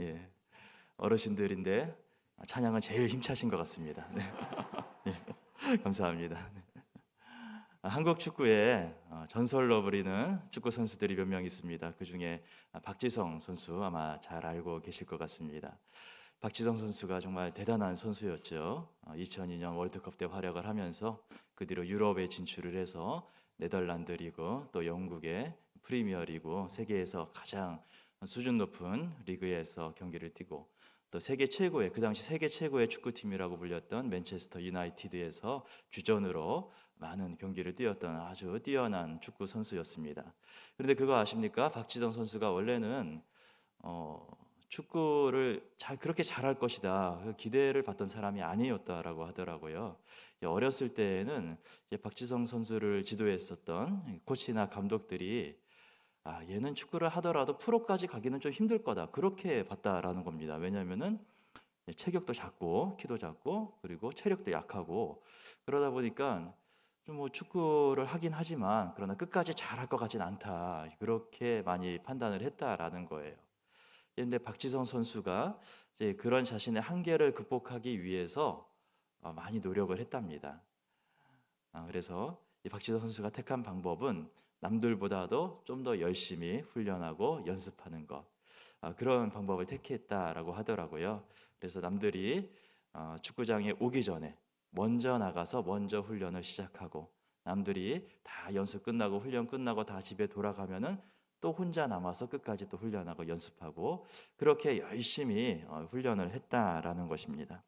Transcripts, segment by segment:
예, 어르신들인데 찬양은 제일 힘차신 것 같습니다. 네. 예, 감사합니다. 네. 한국 축구에 전설로 부리는 축구 선수들이 몇 명 있습니다. 그 중에 박지성 선수 아마 잘 알고 계실 것 같습니다. 박지성 선수가 정말 대단한 선수였죠. 2002년 월드컵 때 활약을 하면서 그 뒤로 유럽에 진출을 해서 네덜란드 리그 또 영국의 프리미어리그 세계에서 가장 수준 높은 리그에서 경기를 뛰고 또 세계 최고의 그 당시 세계 최고의 축구팀이라고 불렸던 맨체스터 유나이티드에서 주전으로 많은 경기를 뛰었던 아주 뛰어난 축구 선수였습니다. 그런데 그거 아십니까? 박지성 선수가 원래는 어, 축구를 그렇게 잘할 것이다 그 기대를 받던 사람이 아니었다라고 하더라고요. 어렸을 때에는 이제 박지성 선수를 지도했었던 코치나 감독들이 얘는 축구를 하더라도 프로까지 가기는 좀 힘들 거다 그렇게 봤다라는 겁니다. 왜냐하면은 체격도 작고 키도 작고 그리고 체력도 약하고 그러다 보니까 좀 뭐 축구를 하긴 하지만 그러나 끝까지 잘할 것 같진 않다 그렇게 많이 판단을 했다라는 거예요. 그런데 박지성 선수가 이제 그런 자신의 한계를 극복하기 위해서 많이 노력을 했답니다. 그래서 이 박지성 선수가 택한 방법은 남들보다도 좀 더 열심히 훈련하고 연습하는 것 그런 방법을 택했다라고 하더라고요. 그래서 남들이 축구장에 오기 전에 먼저 나가서 먼저 훈련을 시작하고 남들이 다 연습 끝나고 훈련 끝나고 다 집에 돌아가면은 또 혼자 남아서 끝까지 또 훈련하고 연습하고 그렇게 열심히 훈련을 했다라는 것입니다.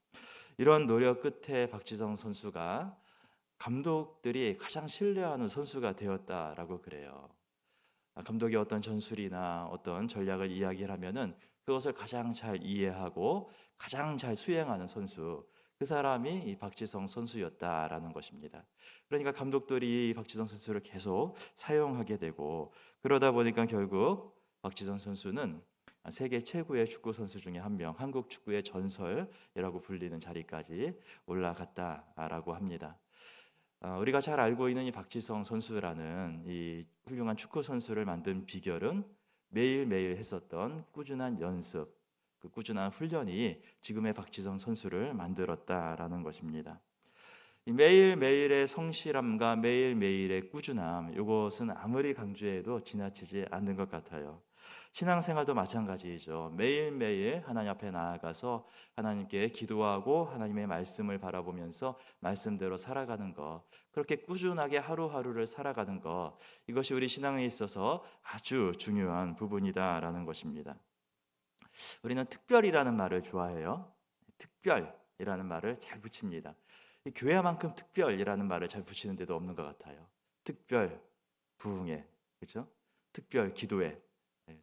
이런 노력 끝에 박지성 선수가 감독들이 가장 신뢰하는 선수가 되었다라고 그래요. 감독이 어떤 전술이나 어떤 전략을 이야기를 하면은 그것을 가장 잘 이해하고 가장 잘 수행하는 선수 그 사람이 이 박지성 선수였다라는 것입니다. 그러니까 감독들이 박지성 선수를 계속 사용하게 되고 그러다 보니까 결국 박지성 선수는 세계 최고의 축구 선수 중에 한 명, 한국 축구의 전설이라고 불리는 자리까지 올라갔다라고 합니다. 우리가 잘 알고 있는 이 박지성 선수라는 이 훌륭한 축구 선수를 만든 비결은 매일매일 했었던 꾸준한 연습, 그 꾸준한 훈련이 지금의 박지성 선수를 만들었다라는 것입니다. 이 매일매일의 성실함과 매일매일의 꾸준함, 이것은 아무리 강조해도 지나치지 않는 것 같아요. 신앙생활도 마찬가지죠. 매일매일 하나님 앞에 나아가서 하나님께 기도하고 하나님의 말씀을 바라보면서 말씀대로 살아가는 것, 그렇게 꾸준하게 하루하루를 살아가는 것, 이것이 우리 신앙에 있어서 아주 중요한 부분이다라는 것입니다. 우리는 특별이라는 말을 좋아해요. 특별이라는 말을 잘 붙입니다. 이 교회만큼 특별이라는 말을 잘 붙이는 데도 없는 것 같아요. 특별 부흥회, 그렇죠? 특별 기도회,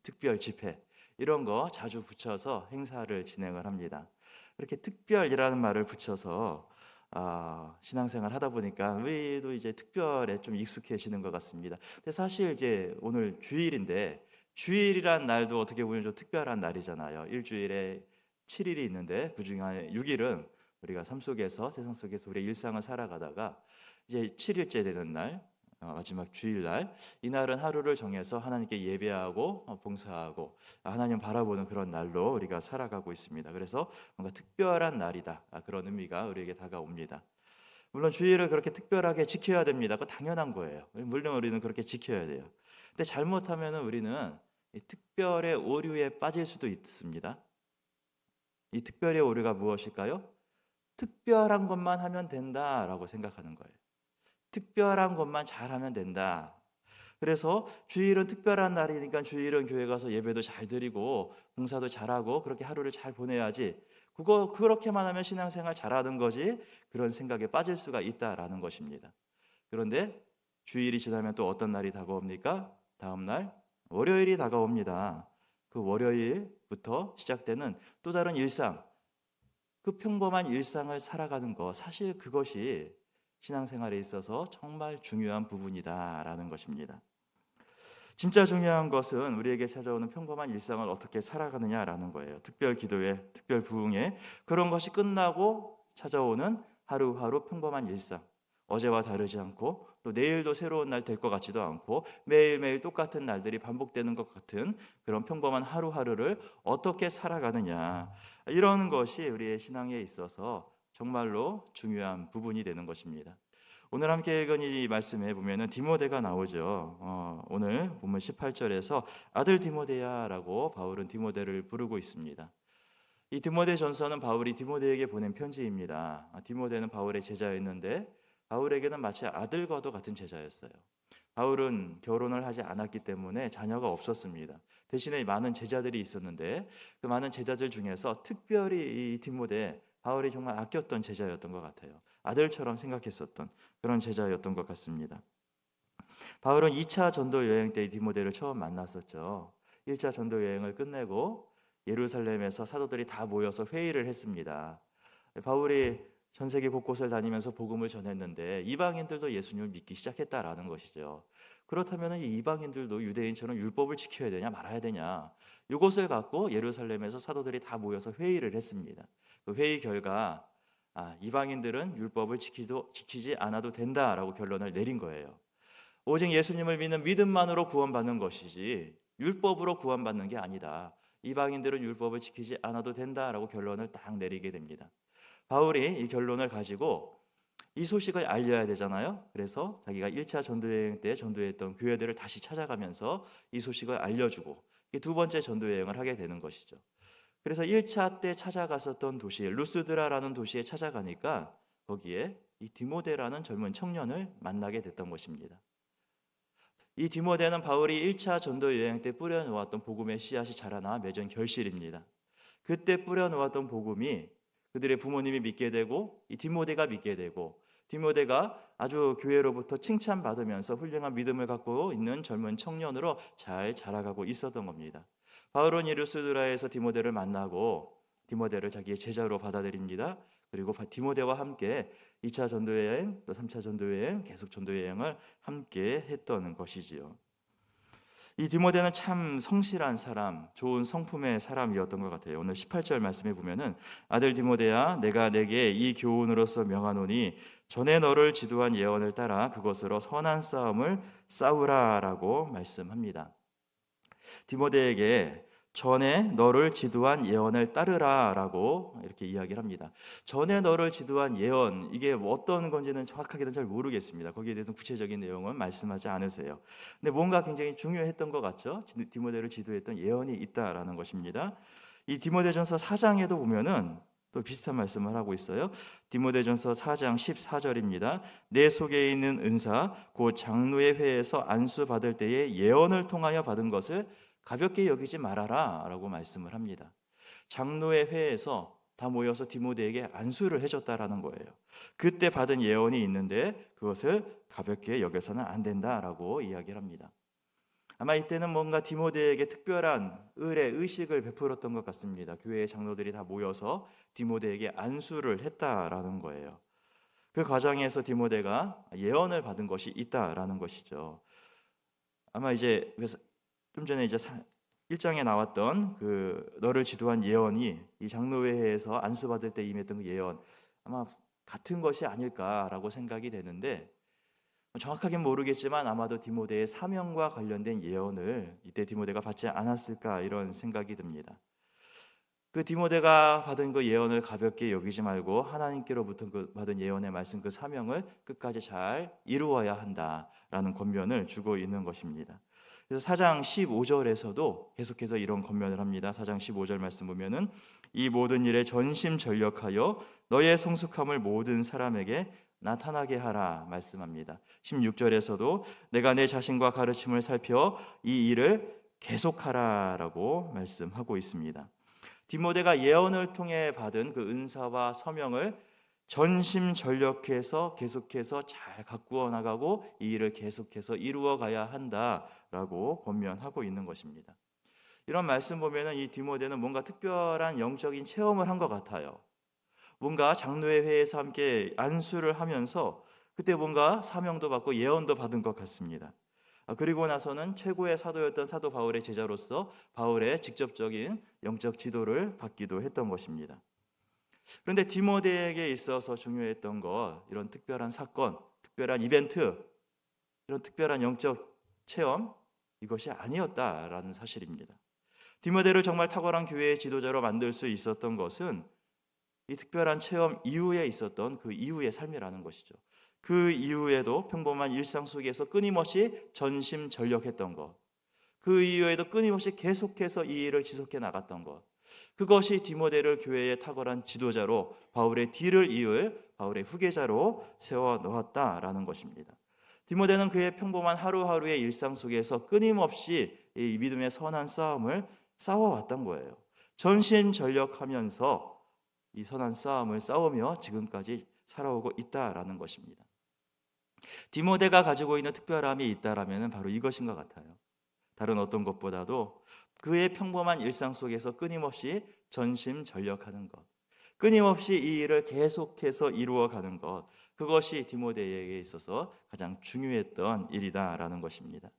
특별 집회 이런 거 자주 붙여서 행사를 진행을 합니다. 이렇게 특별이라는 말을 붙여서 신앙생활 하다 보니까 우리도 이제 특별에 좀 익숙해지는 것 같습니다. 근데 사실 이제 오늘 주일인데 주일이란 날도 어떻게 보면 좀 특별한 날이잖아요. 일주일에 7일이 있는데 그중에 6일은 우리가 삶 속에서 세상 속에서 우리의 일상을 살아가다가 이제 7일째 되는 날 마지막 주일날 이날은 하루를 정해서 하나님께 예배하고 봉사하고 하나님 바라보는 그런 날로 우리가 살아가고 있습니다. 그래서 뭔가 특별한 날이다 그런 의미가 우리에게 다가옵니다. 물론 주일을 그렇게 특별하게 지켜야 됩니다. 그거 당연한 거예요. 물론 우리는 그렇게 지켜야 돼요. 근데 잘못하면 우리는 이 특별의 오류에 빠질 수도 있습니다. 이 특별의 오류가 무엇일까요? 특별한 것만 하면 된다라고 생각하는 거예요. 특별한 것만 잘하면 된다. 그래서 주일은 특별한 날이니까 주일은 교회 가서 예배도 잘 드리고 봉사도 잘하고 그렇게 하루를 잘 보내야지. 그거 그렇게만 하면 신앙생활 잘하는 거지. 그런 생각에 빠질 수가 있다라는 것입니다. 그런데 주일이 지나면 또 어떤 날이 다가옵니까? 다음 날 월요일이 다가옵니다. 그 월요일부터 시작되는 또 다른 일상, 그 평범한 일상을 살아가는 것, 사실 그것이 신앙생활에 있어서 정말 중요한 부분이다라는 것입니다. 진짜 중요한 것은 우리에게 찾아오는 평범한 일상을 어떻게 살아가느냐라는 거예요. 특별 기도회, 특별 부흥회 그런 것이 끝나고 찾아오는 하루하루 평범한 일상, 어제와 다르지 않고 또 내일도 새로운 날 될 것 같지도 않고 매일매일 똑같은 날들이 반복되는 것 같은 그런 평범한 하루하루를 어떻게 살아가느냐, 이런 것이 우리의 신앙에 있어서 정말로 중요한 부분이 되는 것입니다. 오늘 함께 읽은 이 말씀에 보면은 디모데가 나오죠. 오늘 본문 18절에서 아들 디모데야라고 바울은 디모데를 부르고 있습니다. 이 디모데 전서는 바울이 디모데에게 보낸 편지입니다. 디모데는 바울의 제자였는데 바울에게는 마치 아들과도 같은 제자였어요. 바울은 결혼을 하지 않았기 때문에 자녀가 없었습니다. 대신에 많은 제자들이 있었는데 그 많은 제자들 중에서 특별히 이 디모데, 바울이 정말 아꼈던 제자였던 것 같아요. 아들처럼 생각했었던 그런 제자였던 것 같습니다. 바울은 2차 전도 여행 때 디모데를 처음 만났었죠. 1차 전도 여행을 끝내고 예루살렘에서 사도들이 다 모여서 회의를 했습니다. 바울이 전 세계 곳곳을 다니면서 복음을 전했는데 이방인들도 예수님을 믿기 시작했다라는 것이죠. 그렇다면 이 이방인들도 유대인처럼 율법을 지켜야 되냐 말아야 되냐, 이것을 갖고 예루살렘에서 사도들이 다 모여서 회의를 했습니다. 그 회의 결과 이방인들은 율법을 지키지 않아도 된다라고 결론을 내린 거예요. 오직 예수님을 믿는 믿음만으로 구원받는 것이지 율법으로 구원받는 게 아니다. 이방인들은 율법을 지키지 않아도 된다라고 결론을 딱 내리게 됩니다. 바울이 이 결론을 가지고 이 소식을 알려야 되잖아요. 그래서 자기가 1차 전도여행 때 전도했던 교회들을 다시 찾아가면서 이 소식을 알려주고 두 번째 전도여행을 하게 되는 것이죠. 그래서 1차 때 찾아갔었던 도시 루스드라라는 도시에 찾아가니까 거기에 이 디모데라는 젊은 청년을 만나게 됐던 것입니다. 이 디모데는 바울이 1차 전도 여행 때 뿌려놓았던 복음의 씨앗이 자라나 맺은 결실입니다. 그때 뿌려놓았던 복음이 그들의 부모님이 믿게 되고 이 디모데가 믿게 되고 디모데가 아주 교회로부터 칭찬받으면서 훌륭한 믿음을 갖고 있는 젊은 청년으로 잘 자라가고 있었던 겁니다. 바울은 예루살렘에서 디모데를 만나고 디모데를 자기의 제자로 받아들입니다. 그리고 디모데와 함께 2차 전도여행 또 3차 전도여행 계속 전도여행을 함께 했던 것이지요. 이 디모데는 참 성실한 사람, 좋은 성품의 사람이었던 것 같아요. 오늘 18절 말씀에 보면은 아들 디모데야, 내가 내게 이 교훈으로서 명하노니 전에 너를 지도한 예언을 따라 그것으로 선한 싸움을 싸우라라고 말씀합니다. 디모데에게 전에 너를 지도한 예언을 따르라라고 이렇게 이야기를 합니다. 전에 너를 지도한 예언, 이게 어떤 건지는 정확하게는 잘 모르겠습니다. 거기에 대해서 구체적인 내용은 말씀하지 않으세요. 근데 뭔가 굉장히 중요했던 것 같죠. 디모데를 지도했던 예언이 있다라는 것입니다. 이 디모데전서 4장에도 보면은 또 비슷한 말씀을 하고 있어요. 디모데전서 4장 14절입니다. 내 속에 있는 은사 곧 장로의 회에서 안수 받을 때에 예언을 통하여 받은 것을 가볍게 여기지 말아라 라고 말씀을 합니다. 장로의 회에서 다 모여서 디모데에게 안수를 해줬다라는 거예요. 그때 받은 예언이 있는데 그것을 가볍게 여겨서는 안 된다라고 이야기를 합니다. 아마 이때는 뭔가 디모데에게 특별한 의례, 의식을 베풀었던 것 같습니다. 교회의 장로들이 다 모여서 디모데에게 안수를 했다라는 거예요. 그 과정에서 디모데가 예언을 받은 것이 있다라는 것이죠. 아마 이제 그래서 좀 전에 이제 1장에 나왔던 그 너를 지도한 예언이 이 장로회에서 안수받을 때 임했던 그 예언, 아마 같은 것이 아닐까라고 생각이 되는데 정확하게는 모르겠지만 아마도 디모데의 사명과 관련된 예언을 이때 디모데가 받지 않았을까 이런 생각이 듭니다. 그 디모데가 받은 그 예언을 가볍게 여기지 말고 하나님께로부터 받은 예언의 말씀, 그 사명을 끝까지 잘 이루어야 한다라는 권면을 주고 있는 것입니다. 그래서 4장 15절에서도 계속해서 이런 권면을 합니다. 4장 15절 말씀 보면은 이 모든 일에 전심전력하여 너의 성숙함을 모든 사람에게 나타나게 하라 말씀합니다. 16절에서도 내가 내 자신과 가르침을 살펴 이 일을 계속하라라고 말씀하고 있습니다. 디모데가 예언을 통해 받은 그 은사와 서명을 전심전력해서 계속해서 잘 가꾸어 나가고 이 일을 계속해서 이루어 가야 한다라고 권면하고 있는 것입니다. 이런 말씀 보면은 이 디모데는 뭔가 특별한 영적인 체험을 한 것 같아요. 뭔가 장로의 회에서 함께 안수를 하면서 그때 뭔가 사명도 받고 예언도 받은 것 같습니다. 그리고 나서는 최고의 사도였던 사도 바울의 제자로서 바울의 직접적인 영적 지도를 받기도 했던 것입니다. 그런데 디모데에게 있어서 중요했던 것, 이런 특별한 사건, 특별한 이벤트, 이런 특별한 영적 체험, 이것이 아니었다라는 사실입니다. 디모데를 정말 탁월한 교회의 지도자로 만들 수 있었던 것은 이 특별한 체험 이후에 있었던 그 이후의 삶이라는 것이죠. 그 이후에도 평범한 일상 속에서 끊임없이 전심전력했던 것, 그 이후에도 끊임없이 계속해서 이 일을 지속해 나갔던 것, 그것이 디모데를 교회의 탁월한 지도자로, 바울의 뒤를 이을 바울의 후계자로 세워 놓았다라는 것입니다. 디모데는 그의 평범한 하루하루의 일상 속에서 끊임없이 이 믿음의 선한 싸움을 싸워왔던 거예요. 전심전력하면서 이 선한 싸움을 싸우며 지금까지 살아오고 있다라는 것입니다. 디모데가 가지고 있는 특별함이 있다라면 바로 이것인 것 같아요. 다른 어떤 것보다도 그의 평범한 일상 속에서 끊임없이 전심전력하는 것, 끊임없이 이 일을 계속해서 이루어가는 것, 그것이 디모데에게 있어서 가장 중요했던 일이다라는 것입니다.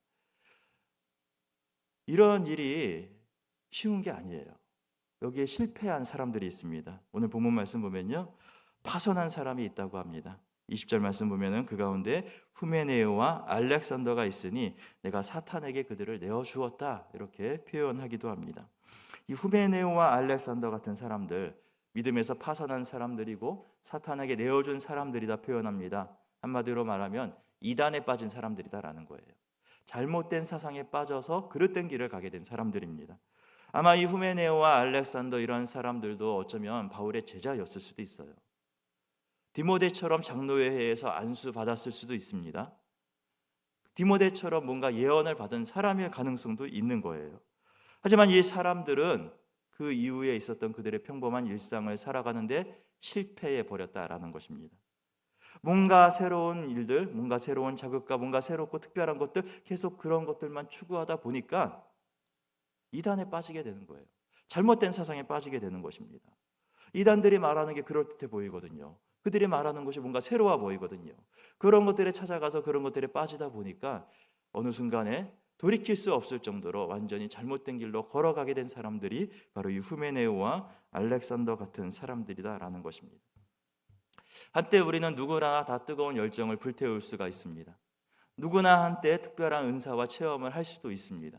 이런 일이 쉬운 게 아니에요. 여기에 실패한 사람들이 있습니다. 오늘 본문 말씀 보면요, 파선한 사람이 있다고 합니다. 20절 말씀 보면은 그 가운데 후메네오와 알렉산더가 있으니 내가 사탄에게 그들을 내어 주었다, 이렇게 표현하기도 합니다. 이 후메네오와 알렉산더 같은 사람들, 믿음에서 파선한 사람들이고 사탄에게 내어준 사람들이다 표현합니다. 한마디로 말하면 이단에 빠진 사람들이다라는 거예요. 잘못된 사상에 빠져서 그릇된 길을 가게 된 사람들입니다. 아마 이 후메네오와 알렉산더, 이런 사람들도 어쩌면 바울의 제자였을 수도 있어요. 디모데처럼 장로회에서 안수 받았을 수도 있습니다. 디모데처럼 뭔가 예언을 받은 사람일 가능성도 있는 거예요. 하지만 이 사람들은 그 이후에 있었던 그들의 평범한 일상을 살아가는데 실패해 버렸다라는 것입니다. 뭔가 새로운 일들, 뭔가 새로운 자극과 뭔가 새롭고 특별한 것들, 계속 그런 것들만 추구하다 보니까 이단에 빠지게 되는 거예요. 잘못된 사상에 빠지게 되는 것입니다. 이단들이 말하는 게 그럴듯해 보이거든요. 그들이 말하는 것이 뭔가 새로워 보이거든요. 그런 것들에 찾아가서 그런 것들에 빠지다 보니까 어느 순간에 돌이킬 수 없을 정도로 완전히 잘못된 길로 걸어가게 된 사람들이 바로 이 후메네오와 알렉산더 같은 사람들이다라는 것입니다. 한때 우리는 누구나 다 뜨거운 열정을 불태울 수가 있습니다. 누구나 한때 특별한 은사와 체험을 할 수도 있습니다.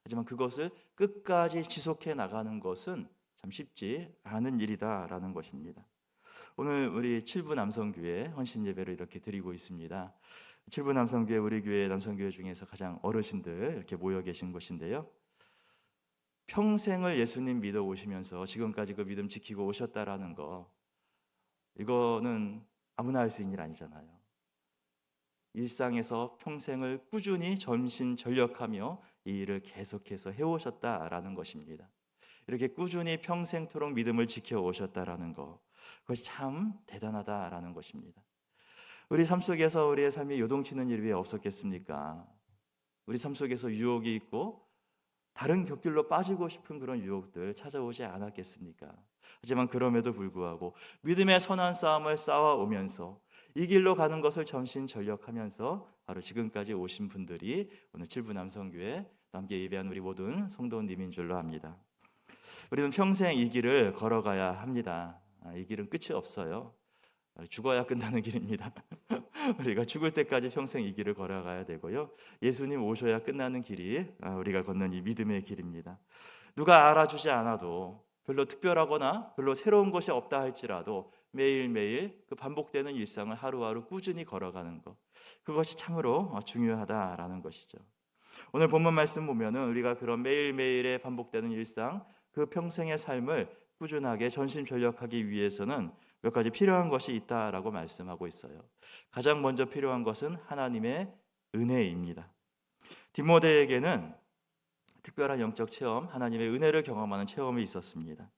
하지만 그것을 끝까지 지속해 나가는 것은 참 쉽지 않은 일이다라는 것입니다. 오늘 우리 칠부 남성교회 헌신 예배를 이렇게 드리고 있습니다. 칠부 남성교회, 우리 교회 남성교회 중에서 가장 어르신들 이렇게 모여 계신 곳인데요. 평생을 예수님 믿어 오시면서 지금까지 그 믿음 지키고 오셨다라는 거, 이거는 아무나 할 수 있는 일 아니잖아요. 일상에서 평생을 꾸준히 전심전력하며 이 일을 계속해서 해오셨다라는 것입니다. 이렇게 꾸준히 평생토록 믿음을 지켜오셨다라는 것, 그것이 참 대단하다라는 것입니다. 우리 삶 속에서 우리의 삶이 요동치는 일이 왜 없었겠습니까? 우리 삶 속에서 유혹이 있고 다른 곁길로 빠지고 싶은 그런 유혹들 찾아오지 않았겠습니까? 하지만 그럼에도 불구하고 믿음의 선한 싸움을 싸워오면서 이 길로 가는 것을 전심전력하면서 바로 지금까지 오신 분들이 오늘 칠부 남성교회 함께 예배한 우리 모든 성도님인 줄로 압니다. 우리는 평생 이 길을 걸어가야 합니다. 이 길은 끝이 없어요. 죽어야 끝나는 길입니다. 우리가 죽을 때까지 평생 이 길을 걸어가야 되고요. 예수님 오셔야 끝나는 길이 우리가 걷는 이 믿음의 길입니다. 누가 알아주지 않아도, 별로 특별하거나 별로 새로운 것이 없다 할지라도 매일매일 그 반복되는 일상을 하루하루 꾸준히 걸어가는 것, 그것이 참으로 중요하다라는 것이죠. 오늘 본문 말씀 보면은 우리가 그런 매일매일의 반복되는 일상, 그 평생의 삶을 꾸준하게 전심전력하기 위해서는 몇 가지 필요한 것이 있다라고 말씀하고 있어요. 가장 먼저 필요한 것은 하나님의 은혜입니다. 디모데에게는 특별한 영적 체험, 하나님의 은혜를 경험하는 체험이 있었습니다.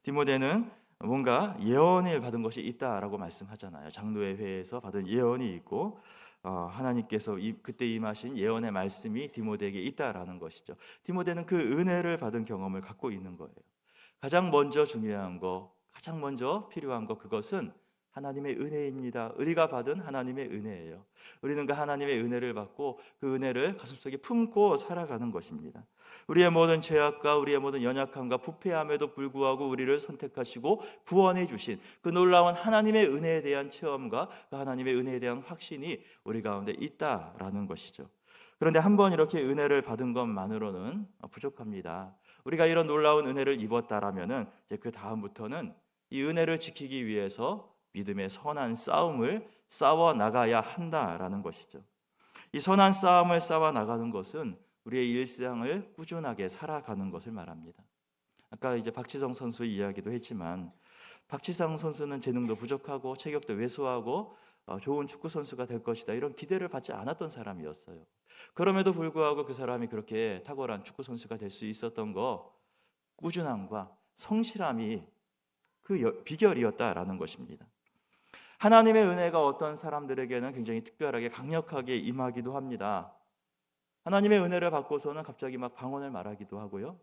디모데는 뭔가 예언을 받은 것이 있다라고 말씀하잖아요. 장로의 회에서 받은 예언이 있고 하나님께서 그때 임하신 예언의 말씀이 디모데에게 있다라는 것이죠. 디모데는 그 은혜를 받은 경험을 갖고 있는 거예요. 가장 먼저 중요한 거, 가장 먼저 필요한 거, 그것은 하나님의 은혜입니다. 우리가 받은 하나님의 은혜예요. 우리는 그 하나님의 은혜를 받고 그 은혜를 가슴속에 품고 살아가는 것입니다. 우리의 모든 죄악과 우리의 모든 연약함과 부패함에도 불구하고 우리를 선택하시고 구원해 주신 그 놀라운 하나님의 은혜에 대한 체험과 그 하나님의 은혜에 대한 확신이 우리 가운데 있다라는 것이죠. 그런데 한번 이렇게 은혜를 받은 것만으로는 부족합니다. 우리가 이런 놀라운 은혜를 입었다라면은 이제 그 다음부터는 이 은혜를 지키기 위해서 믿음의 선한 싸움을 싸워 나가야 한다라는 것이죠. 이 선한 싸움을 싸워 나가는 것은 우리의 일상을 꾸준하게 살아가는 것을 말합니다. 아까 이제 박지성 선수 이야기도 했지만 박지성 선수는 재능도 부족하고 체격도 왜소하고 좋은 축구 선수가 될 것이다 이런 기대를 받지 않았던 사람이었어요. 그럼에도 불구하고 그 사람이 그렇게 탁월한 축구 선수가 될 수 있었던 거 꾸준함과 성실함이 그 비결이었다라는 것입니다. 하나님의 은혜가 어떤 사람들에게는 굉장히 특별하게 강력하게 임하기도 합니다. 하나님의 은혜를 받고서는 갑자기 막 방언을 말하기도 하고요.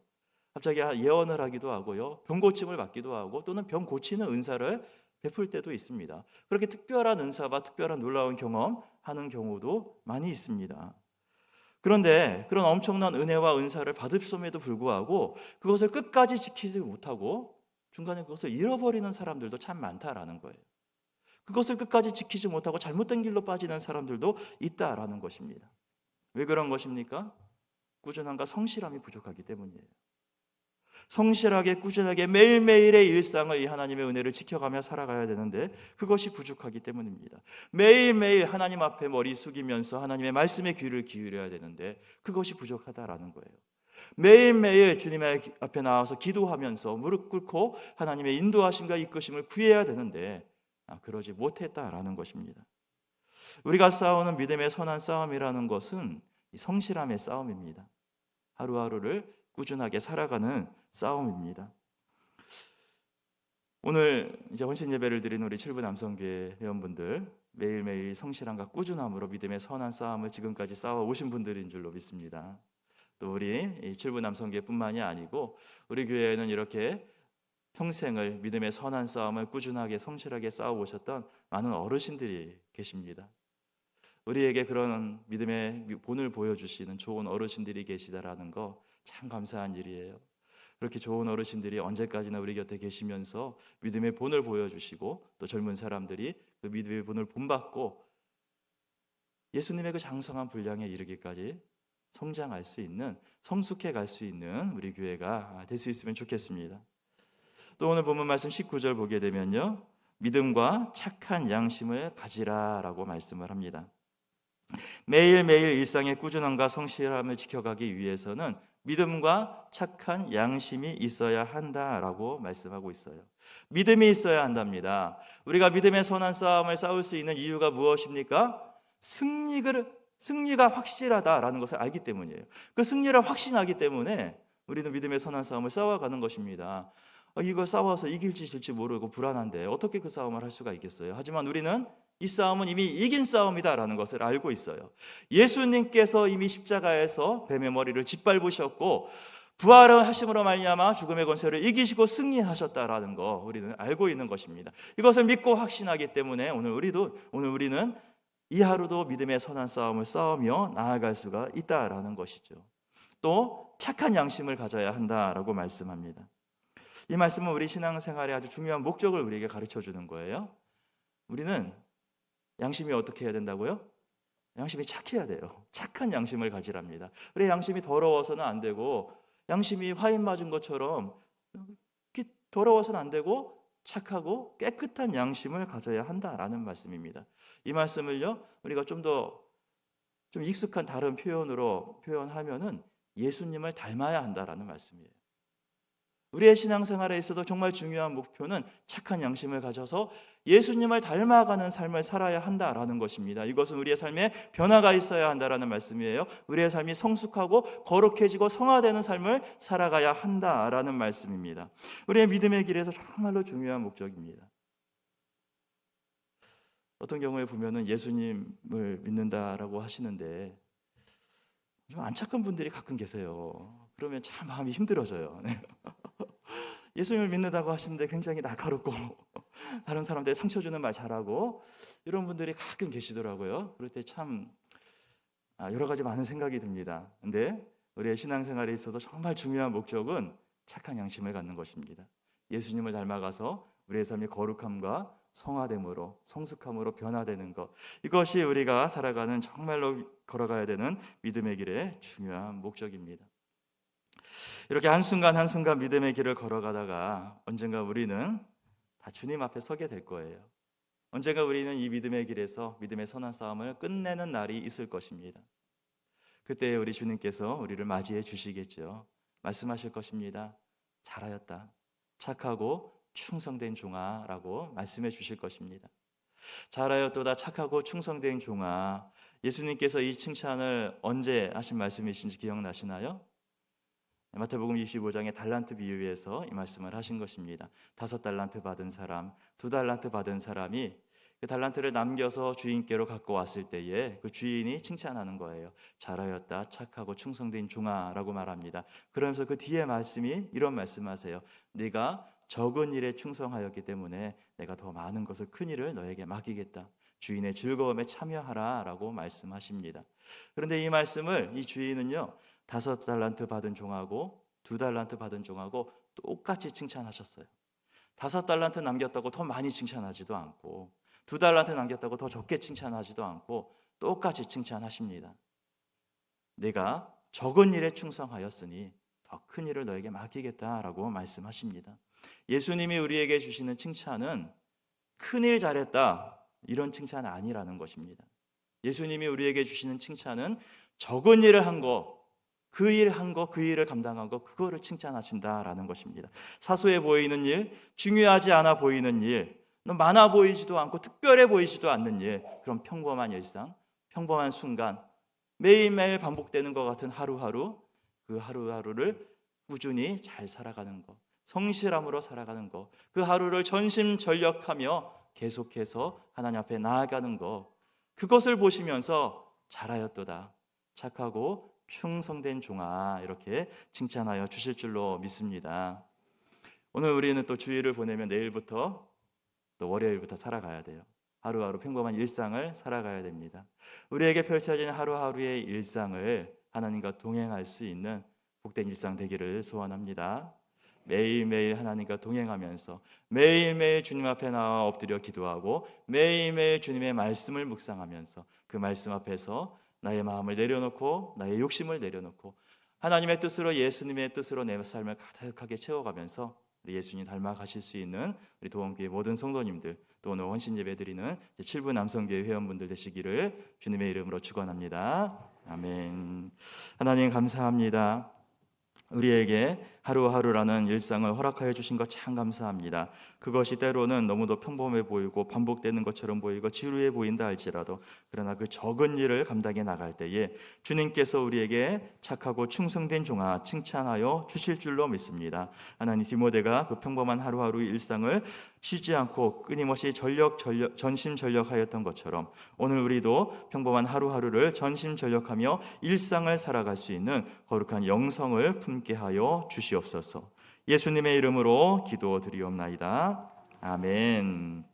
갑자기 예언을 하기도 하고요. 병 고침을 받기도 하고 또는 병 고치는 은사를 베풀 때도 있습니다. 그렇게 특별한 은사와 특별한 놀라운 경험하는 경우도 많이 있습니다. 그런데 그런 엄청난 은혜와 은사를 받았음에도 불구하고 그것을 끝까지 지키지 못하고 중간에 그것을 잃어버리는 사람들도 참 많다라는 거예요. 그것을 끝까지 지키지 못하고 잘못된 길로 빠지는 사람들도 있다라는 것입니다. 왜 그런 것입니까? 꾸준함과 성실함이 부족하기 때문이에요. 성실하게 꾸준하게 매일매일의 일상을 이 하나님의 은혜를 지켜가며 살아가야 되는데 그것이 부족하기 때문입니다. 매일매일 하나님 앞에 머리 숙이면서 하나님의 말씀에 귀를 기울여야 되는데 그것이 부족하다라는 거예요. 매일매일 주님의 앞에 나와서 기도하면서 무릎 꿇고 하나님의 인도하심과 이끄심을 구해야 되는데 그러지 못했다라는 것입니다. 우리가 싸우는 믿음의 선한 싸움이라는 것은 성실함의 싸움입니다. 하루하루를 꾸준하게 살아가는 싸움입니다. 오늘 이제 헌신 예배를 드리는 우리 칠부 남성교회 회원분들 매일매일 성실함과 꾸준함으로 믿음의 선한 싸움을 지금까지 싸워 오신 분들인 줄로 믿습니다. 또 우리 칠부 남성교회뿐만이 아니고 우리 교회에는 이렇게 평생을 믿음의 선한 싸움을 꾸준하게 성실하게 싸워 오셨던 많은 어르신들이 계십니다. 우리에게 그런 믿음의 본을 보여주시는 좋은 어르신들이 계시다라는 거 참 감사한 일이에요. 그렇게 좋은 어르신들이 언제까지나 우리 곁에 계시면서 믿음의 본을 보여주시고 또 젊은 사람들이 그 믿음의 본을 본받고 예수님의 그 장성한 분량에 이르기까지 성장할 수 있는 성숙해 갈 수 있는 우리 교회가 될 수 있으면 좋겠습니다. 또 오늘 본문 말씀 19절 보게 되면요, 믿음과 착한 양심을 가지라라고 말씀을 합니다. 매일매일 일상의 꾸준함과 성실함을 지켜가기 위해서는 믿음과 착한 양심이 있어야 한다라고 말씀하고 있어요. 믿음이 있어야 한답니다. 우리가 믿음의 선한 싸움을 싸울 수 있는 이유가 무엇입니까? 승리가 확실하다라는 것을 알기 때문이에요. 그 승리를 확신하기 때문에 우리는 믿음의 선한 싸움을 싸워가는 것입니다. 이거 싸워서 이길지 질지 모르고 불안한데 어떻게 그 싸움을 할 수가 있겠어요? 하지만 우리는 이 싸움은 이미 이긴 싸움이다라는 것을 알고 있어요. 예수님께서 이미 십자가에서 뱀의 머리를 짓밟으셨고 부활을 하심으로 말미암아 죽음의 권세를 이기시고 승리하셨다라는 거 우리는 알고 있는 것입니다. 이것을 믿고 확신하기 때문에 오늘 우리는 이 하루도 믿음의 선한 싸움을 싸우며 나아갈 수가 있다라는 것이죠. 또 착한 양심을 가져야 한다라고 말씀합니다. 이 말씀은 우리 신앙생활의 아주 중요한 목적을 우리에게 가르쳐 주는 거예요. 우리는 양심이 어떻게 해야 된다고요? 양심이 착해야 돼요. 착한 양심을 가지랍니다. 우리 양심이 더러워서는 안 되고 양심이 화인 맞은 것처럼 더러워서는 안 되고 착하고 깨끗한 양심을 가져야 한다라는 말씀입니다. 이 말씀을요 우리가 좀 익숙한 다른 표현으로 표현하면은 예수님을 닮아야 한다라는 말씀이에요. 우리의 신앙생활에 있어도 정말 중요한 목표는 착한 양심을 가져서 예수님을 닮아가는 삶을 살아야 한다라는 것입니다. 이것은 우리의 삶에 변화가 있어야 한다라는 말씀이에요. 우리의 삶이 성숙하고 거룩해지고 성화되는 삶을 살아가야 한다라는 말씀입니다. 우리의 믿음의 길에서 정말로 중요한 목적입니다. 어떤 경우에 보면은 예수님을 믿는다라고 하시는데 좀 안 착한 분들이 가끔 계세요. 그러면 참 마음이 힘들어져요. 예수님을 믿는다고 하시는데 굉장히 날카롭고 다른 사람들이 상처 주는 말 잘하고 이런 분들이 가끔 계시더라고요. 그럴 때 참 여러 가지 많은 생각이 듭니다. 근데 우리의 신앙생활에 있어서 정말 중요한 목적은 착한 양심을 갖는 것입니다. 예수님을 닮아가서 우리의 삶이 거룩함과 성화됨으로 성숙함으로 변화되는 것, 이것이 우리가 살아가는 정말로 걸어가야 되는 믿음의 길의 중요한 목적입니다. 이렇게 한순간 한순간 믿음의 길을 걸어가다가 언젠가 우리는 다 주님 앞에 서게 될 거예요. 언젠가 우리는 이 믿음의 길에서 믿음의 선한 싸움을 끝내는 날이 있을 것입니다. 그때 우리 주님께서 우리를 맞이해 주시겠죠. 말씀하실 것입니다. 잘하였다, 착하고 충성된 종아라고 말씀해 주실 것입니다. 잘하였도다, 착하고 충성된 종아. 예수님께서 이 칭찬을 언제 하신 말씀이신지 기억나시나요? 마태복음 25장의 달란트 비유에서 이 말씀을 하신 것입니다. 5달란트 받은 사람, 2달란트 받은 사람이 그 달란트를 남겨서 주인께로 갖고 왔을 때에 그 주인이 칭찬하는 거예요. 잘하였다, 착하고 충성된 종아라고 말합니다. 그러면서 그 뒤에 말씀이 이런 말씀하세요. 네가 적은 일에 충성하였기 때문에 내가 더 많은 것을, 큰 일을 너에게 맡기겠다. 주인의 즐거움에 참여하라라고 말씀하십니다. 그런데 이 말씀을 이 주인은요, 5달란트 받은 종하고 2달란트 받은 종하고 똑같이 칭찬하셨어요. 5달란트 남겼다고 더 많이 칭찬하지도 않고 2달란트 남겼다고 더 적게 칭찬하지도 않고 똑같이 칭찬하십니다. 내가 적은 일에 충성하였으니 더 큰 일을 너에게 맡기겠다라고 말씀하십니다. 예수님이 우리에게 주시는 칭찬은 큰일 잘했다 이런 칭찬은 아니라는 것입니다. 예수님이 우리에게 주시는 칭찬은 적은 일을 한 거, 그 일을 감당한 거, 그거를 칭찬하신다라는 것입니다. 사소해 보이는 일, 중요하지 않아 보이는 일, 많아 보이지도 않고 특별해 보이지도 않는 일, 그런 평범한 일상, 평범한 순간, 매일매일 반복되는 것 같은 하루하루, 그 하루하루를 꾸준히 잘 살아가는 것, 성실함으로 살아가는 것, 그 하루를 전심전력하며 계속해서 하나님 앞에 나아가는 것, 그것을 보시면서 잘하였도다, 착하고 충성된 종아, 이렇게 칭찬하여 주실 줄로 믿습니다. 오늘 우리는 또 주일을 보내면 내일부터 또 월요일부터 살아가야 돼요. 하루하루 평범한 일상을 살아가야 됩니다. 우리에게 펼쳐진 하루하루의 일상을 하나님과 동행할 수 있는 복된 일상 되기를 소원합니다. 매일매일 하나님과 동행하면서 매일매일 주님 앞에 나와 엎드려 기도하고 매일매일 주님의 말씀을 묵상하면서 그 말씀 앞에서 나의 마음을 내려놓고 나의 욕심을 내려놓고 하나님의 뜻으로, 예수님의 뜻으로 내 삶을 가득하게 채워가면서 우리 예수님 닮아가실 수 있는 우리 도원교회 모든 성도님들, 또 오늘 헌신 예배 드리는 7부 남성교회 회원분들 되시기를 주님의 이름으로 축원합니다. 아멘. 하나님 감사합니다. 우리에게 하루하루라는 일상을 허락하여 주신 것 참 감사합니다. 그것이 때로는 너무도 평범해 보이고 반복되는 것처럼 보이고 지루해 보인다 할지라도, 그러나 그 적은 일을 감당해 나갈 때에 주님께서 우리에게 착하고 충성된 종아 칭찬하여 주실 줄로 믿습니다. 하나님, 디모데가 그 평범한 하루하루 일상을 쉬지 않고 끊임없이 전심전력하였던 것처럼 오늘 우리도 평범한 하루하루를 전심전력하며 일상을 살아갈 수 있는 거룩한 영성을 품게 하여 주시옵소서. 예수님의 이름으로 기도드리옵나이다. 아멘.